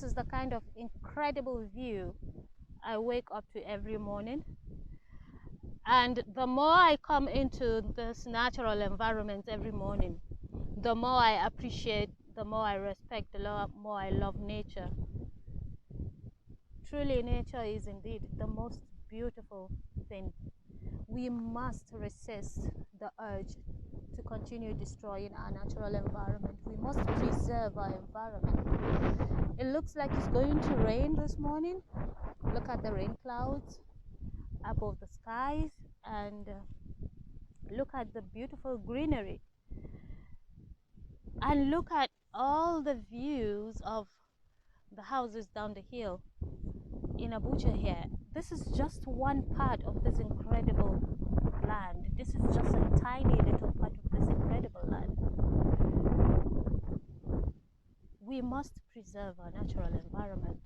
is the kind of incredible view I wake up to every morning. And the more I come into this natural environment every morning, the more I appreciate, the more I respect, the more I love nature. Truly, nature is indeed the most beautiful thing. We must resist the urge to continue destroying our natural environment. We must preserve our environment. It looks like it's going to rain this morning. Look at the rain clouds above the skies, and look at the beautiful greenery, and look at all the views of the houses down the hill in Abuja here. This is just one part of this incredible land. This is just a tiny little part of this incredible land. We must preserve our natural environment.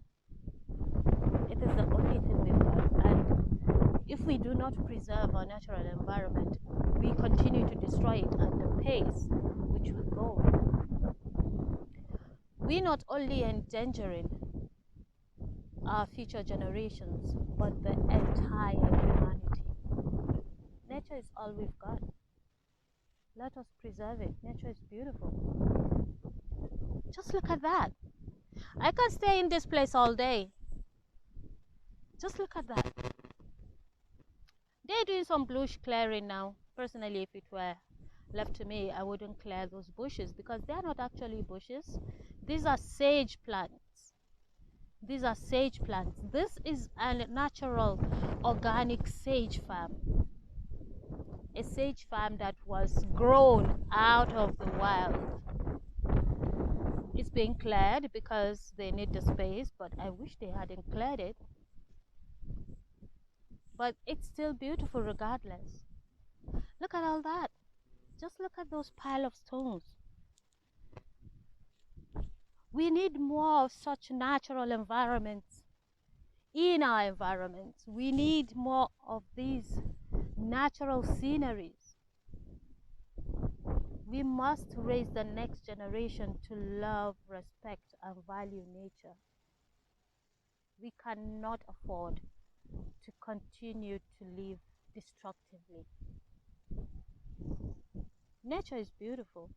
It is the only thing we've got. And if we do not preserve our natural environment, we continue to destroy it at the pace which we go. We not only endangering our future generations, but the entire humanity. Nature is all we've got. Let us preserve it. Nature is beautiful. Just look at that. I can stay in this place all day. Just look at that. They're doing some bush clearing now. Personally, if it were left to me, I wouldn't clear those bushes because they're not actually bushes. These are sage plants. These are sage plants. This is a natural organic sage farm. A sage farm that was grown out of the wild. It's being cleared because they need the space, but I wish they hadn't cleared it. But it's still beautiful regardless. Look at all that. Just look at those pile of stones. We need more of such natural environments in our environments. We need more of these natural sceneries. We must raise the next generation to love, respect, and value nature. We cannot afford to continue to live destructively. Nature is beautiful.